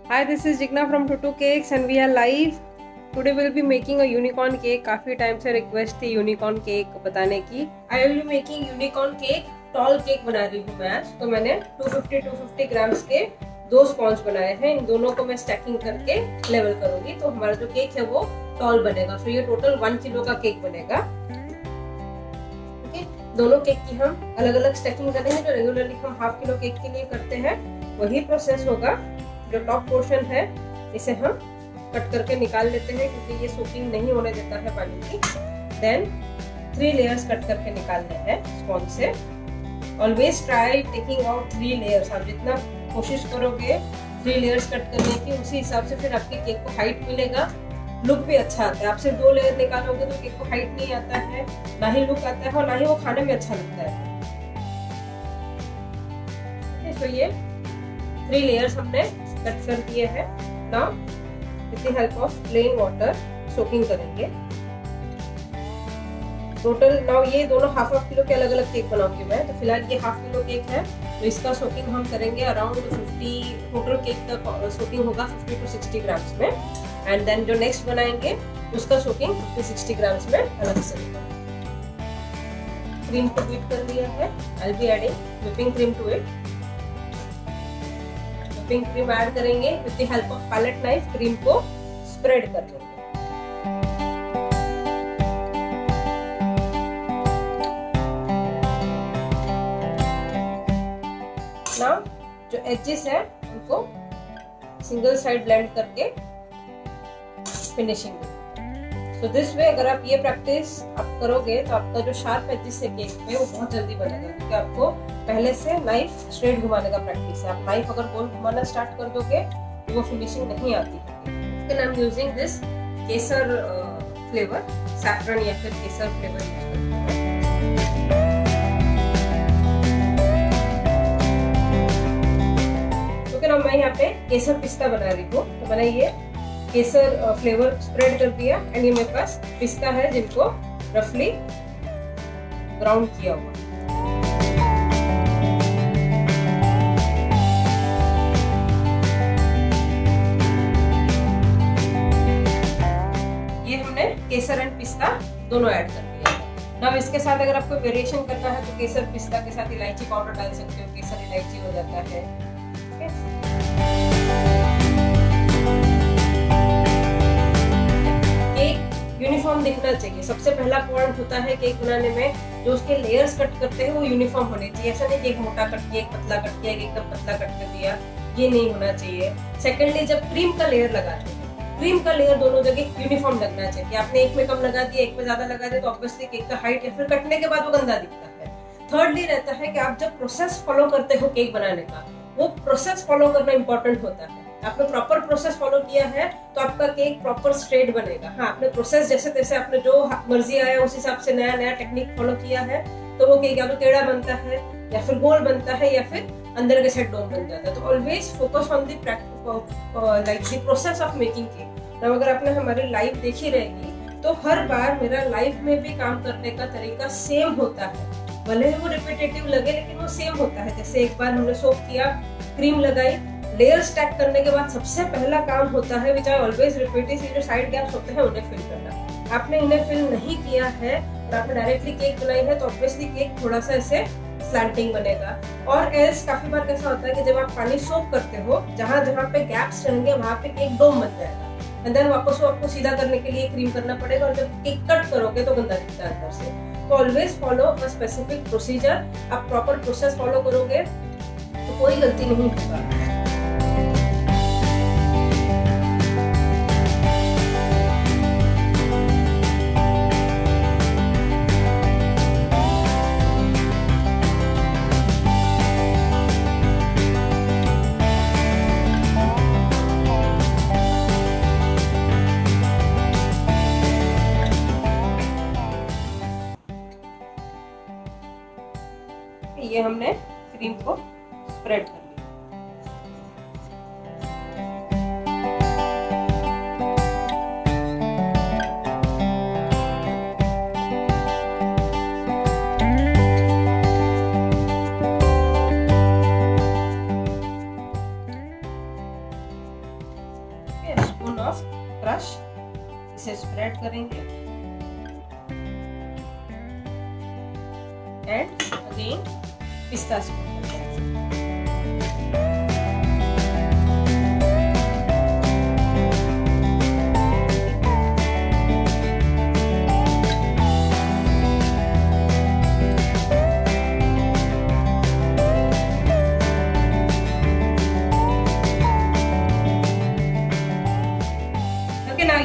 Hi, this is Jigna from Tutu Cakes and we are live. Today we'll be making a unicorn cake. काफी time से request थी unicorn cake बताने की. I will be making unicorn cake. Tall cake बना रही हूँ मैं आज. तो मैंने 250 ग्राम्स के दो स्पॉन्ज बनाए हैं. इन दोनों को मैं स्टैकिंग करके लेवल करूंगी. तो हमारा जो केक है वो टॉल बनेगा. तो ये टोटल 1 किलो का केक बनेगा. ओके, दोनों केक की हम अलग अलग स्टैकिंग करेंगे. जो रेगुलरली हम हाफ किलो केक के लिए करते हैं वही प्रोसेस होगा. जो टॉप पोर्शन है इसे हम कट करके निकाल लेते हैं क्योंकि ये सोकिंग नहीं होने देता है पानी की. देन 3 लेयर्स कट करके निकालने हैं स्पॉन्ज से. Always try taking out 3 layers. आप जितना कोशिश करोगे 3 लेयर्स कट करने की उसी हिसाब से फिर आपके केक को हाइट मिलेगा, लुक भी अच्छा आता है. आप सिर्फ 2 लेयर निकालोगे तो केक को हाइट नहीं आता है, ना ही लुक आता है और ना ही वो खाने में अच्छा लगता है. तो ये 3 लेयर्स हमने कट कर दिए हैं. Now with the help of plain water soaking करेंगे. टोटल नाउ ये दोनों हाफ किलो के अलग अलग केक बनाऊंगी मैं. तो फिलहाल ये हाफ किलो केक है तो इसका सोकिंग हम करेंगे अराउंड 50. टोटल केक का सोकिंग होगा 50 to 60 ग्राम्स में. एंड देन जो नेक्स्ट बनाएंगे उसका सोकिंग 50-60 ग्राम्स में अलग से होगा. क्रीम को बीट कर लिया है. I will be adding whipping cream to it. Whipping cream add करेंगे. With the help of palette knife cream को स्प्रेड कर देंगे. नाउ जो एजेस है उनको सिंगल साइड ब्लेंड करके फिनिशिंग. तो दिस वे अगर आप ये प्रैक्टिस आप करोगे तो आपका जो शार्प एजेस है केक पे वो बहुत जल्दी बनेगा क्योंकि आपको पहले से नाइफ स्ट्रेट घुमाने का प्रैक्टिस है. आप नाइफ अगर गोल घुमाना स्टार्ट कर दोगे तो वो फिनिशिंग नहीं आती है. I am using this Kesar flavour, saffron या फिर केसर फ्लेवर यूज करती हूं. क्योंकि ना मैं यहाँ पे केसर पिस्ता बना रही हूँ तो मैंने ये केसर फ्लेवर स्प्रेड कर दिया. एंड ये मेरे पास पिस्ता है जिनको रफली ग्राउंड किया हुआ. ये हमने केसर एंड पिस्ता दोनों ऐड कर दिया. नाउ इसके साथ अगर आपको वेरिएशन करना है तो केसर पिस्ता के साथ इलायची पाउडर डाल सकते हो. केसर इलायची हो जाता है. यूनिफॉर्म दिखना चाहिए. सबसे पहला पॉइंट होता है केक बनाने में जो उसके लेयर्स कट करते हैं वो यूनिफॉर्म होने चाहिए. ऐसा नहीं कि एक मोटा कट किया, एक पतला कट किया, एक एकदम पतला कट कर दिया. ये नहीं होना चाहिए. सेकेंडली जब क्रीम का लेयर लगाते हैं, क्रीम का लेयर दोनों जगह यूनिफॉर्म लगना चाहिए. कि आपने एक में कम लगा दिया, एक में ज्यादा लगा दिया तो ऑब्वियसली केक का हाइट या फिर कटने के बाद वो गंदा दिखता है. थर्डली रहता है कि आप जब प्रोसेस फॉलो करते हो केक बनाने का, वो प्रोसेस फॉलो करना इंपॉर्टेंट होता है. आपने प्रॉपर प्रोसेस फॉलो किया है तो आपका केक प्रॉपर स्ट्रेट बनेगा. हाँ, आपने प्रोसेस जैसे तैसे आपने जो मर्जी आया उस हिसाब से नया नया टेक्निक फॉलो किया है तो वो केक या तो टेढ़ा बनता है या फिर गोल बनता है या फिर अंदर के साइड डोम बन जाता है. तो always focus on the like the process of making cake. तो अगर आपने हमारी लाइव देखी रहेगी तो हर बार मेरा लाइव में भी काम करने का तरीका सेम होता है. भले ही वो रिपीटेटिव लगे लेकिन वो सेम होता है. जैसे एक बार हमने सोक किया, क्रीम लगाई, लेयर स्टैक करने के बाद सबसे पहला काम होता है विच आई ऑलवेज रिपीट इज जो साइड गैप्स होते हैं उन्हें फिल करना. आपने इन्हें फिल नहीं किया है और आपने डायरेक्टली केक बनाई है तो ऑब्वियसली केक थोड़ा सा ऐसे स्लैंटिंग बनेगा. और एल्स काफी बार कैसा होता है कि जब आप पानी सोक करते हो जहां जहां पे गैप्स रहेंगे वहां पे केक डोम बन जाएगा. एंड देन वापस वो आपको सीधा करने के लिए क्रीम करना पड़ेगा और जब केक कट करोगे तो गंदा दिखता है अंदर से. तो always follow a specific procedure. आप प्रॉपर प्रोसेस फॉलो करोगे तो कोई गलती नहीं होगा. ये हमने क्रीम को स्प्रेड कर लिया. टीस्पून ऑफ क्रश, इसे स्प्रेड करेंगे एंड अगेन पिस्ता स्प्रेड करेंगे।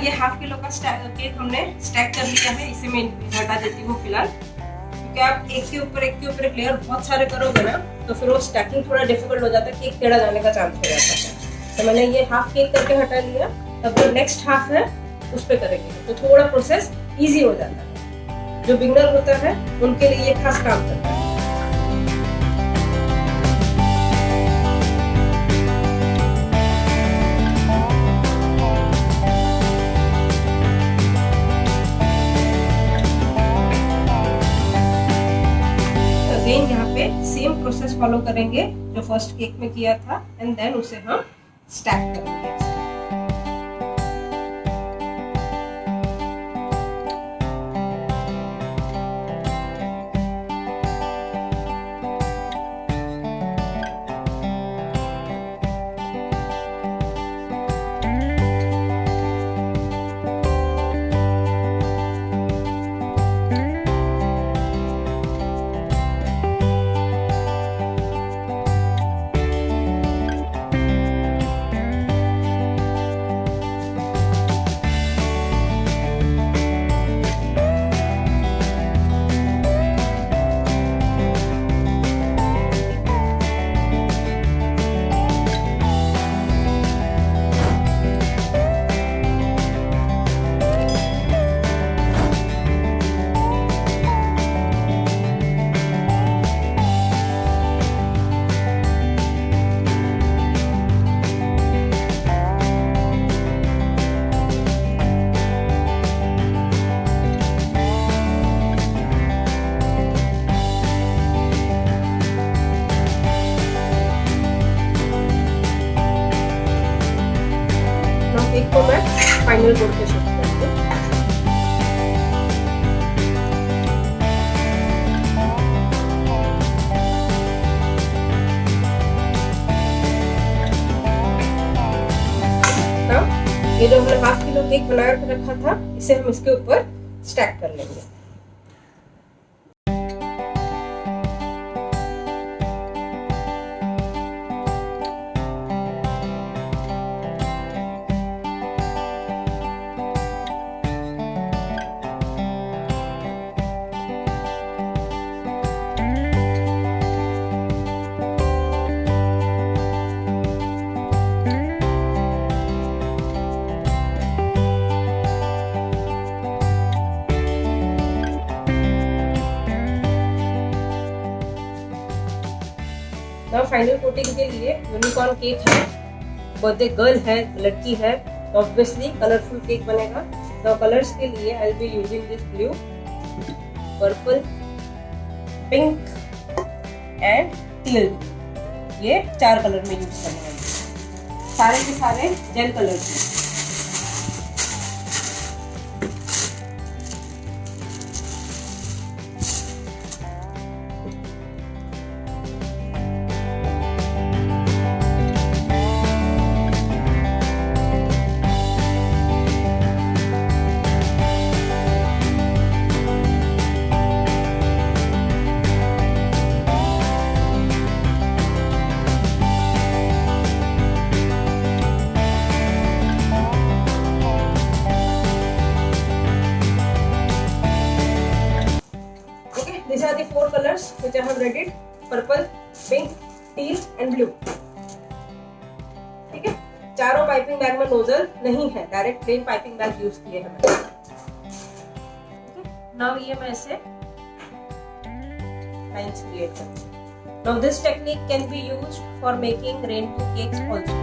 ये हाफ किलो का केक हमने स्टैक कर लिया है, इसे मैं हटा देती हूँ फिलहाल, क्योंकि आप एक के ऊपर एक लेयर बहुत सारे करोगे ना तो फिर वो स्टैकिंग थोड़ा डिफिकल्ट हो जाता है, केक टेढ़ा जाने का चांस हो जाता है। तो मैंने ये हाफ केक करके हटा लिया, अब जो नेक्स्ट हाफ है उस पर करेंगे तो थोड़ा प्रोसेस ईजी हो जाता है। जो बिगनर होता है उनके लिए ये खास काम करता है। यहाँ पे सेम प्रोसेस फॉलो करेंगे जो फर्स्ट केक में किया था एंड देन उसे हम स्टैक करेंगे। केक को मैं फाइनल बोर्ड पे शिफ्ट करती हूँ। ये जो हमने हाफ किलो केक बना कर रखा था इसे हम इसके ऊपर स्टैक कर लेंगे। फाइनल कोटिंग के लिए यूनिकॉर्न केक है, बर्थडे गर्ल है, लड़की है, तो ऑब्वियसली कलरफुल केक बनेगा। तो कलर्स के लिए I will be using this blue, purple, pink and teal. ये 4 कलर में यूज करने वाले, सारे के सारे जेल कलर्स हैं। These are the 4 colors which I have readied: purple, pink, teal and blue. ठीक है, चारों पाइपिंग बैग में नोजल नहीं है, direct plain piping bag use किए हैं मैंने। नाउ ये मैं इसे लाइंस क्रिएट करती हूँ। Now this technique can be used for making rainbow cakes also.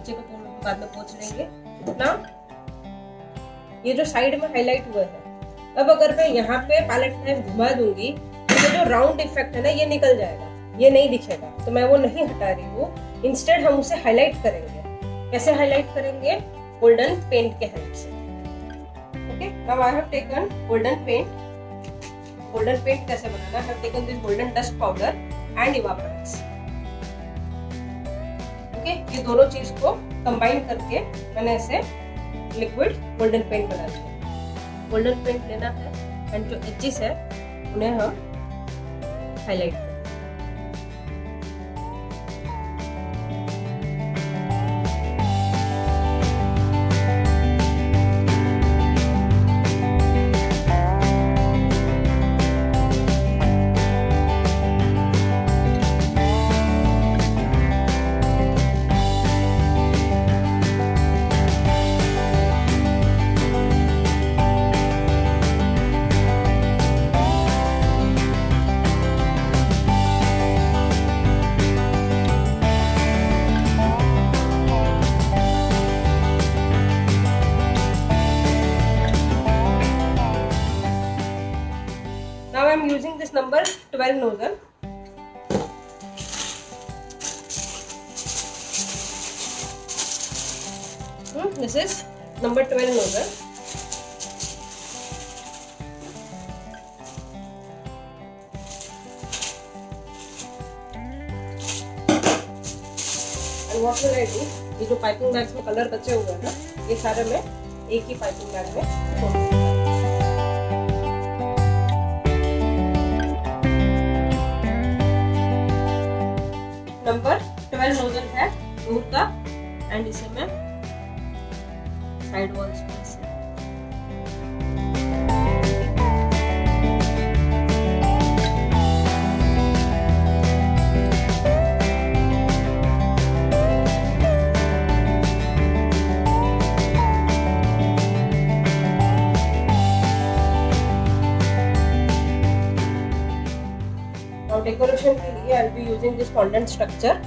नीचे का हम बाद में पोंछ लेंगे। ना ये जो साइड में हाईलाइट हुआ है, अब अगर मैं यहाँ पे पैलेट नाइफ घुमा दूंगी तो ये जो राउंड इफेक्ट है ना ये निकल जाएगा, ये नहीं दिखेगा, तो मैं वो नहीं हटा रही हूँ। इंस्टेड हम उसे हाईलाइट करेंगे। कैसे हाईलाइट करेंगे? गोल्डन पेंट के हेल्प से। Okay, now I have taken golden paint. Golden paint कैसे बनाना? I have taken this golden dust powder and Evaporex. Okay, ये दोनों चीज को कंबाइन करके मैंने ऐसे लिक्विड गोल्डन पेंट बना लिया। गोल्डन पेंट लेना है एंड जो एजेस है उन्हें हम हाईलाइट करें। Now I am using this number 12 nozzle. This is number 12 nozzle. And what will I do? ये जो पाइपिंग बैग्स में कलर बचे हुए हैं ना, ये सारे मैं एक ही पाइपिंग बैग में छोड़ दूंगा। नंबर 12 नोजल है दूर का एंड इसे मैं साइड वॉल्स पे से और डेकोरेशन के लिए I be using this fondant structure.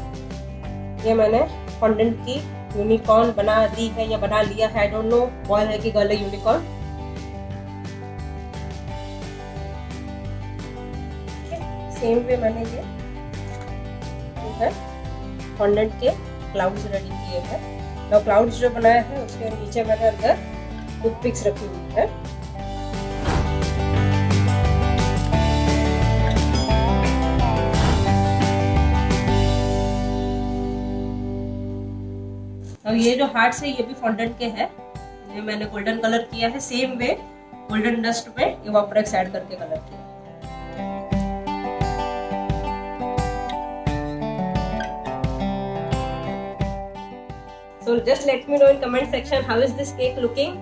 ये मैंने फॉन्डेंट की यूनिकॉर्न बना दी है या बना लिया है, आई डोंट नो बॉय है कि गर्ल है यूनिकॉर्न। सेम वे मैंने ये जो है फॉन्डेंट के क्लाउड्स रेडी किए हैं। और क्लाउड्स जो बनाया है उसके नीचे मैंने अंदर टूथपिक्स रखी हुई है। अब ये जो हार्ट्स है ये भी फॉन्डेंट के हैं। ये मैंने गोल्डन कलर किया है, सेम वे गोल्डन डस्ट में इवापोरेक्स ऐड करके कलर किया। So just let me know in comment section how is this cake looking.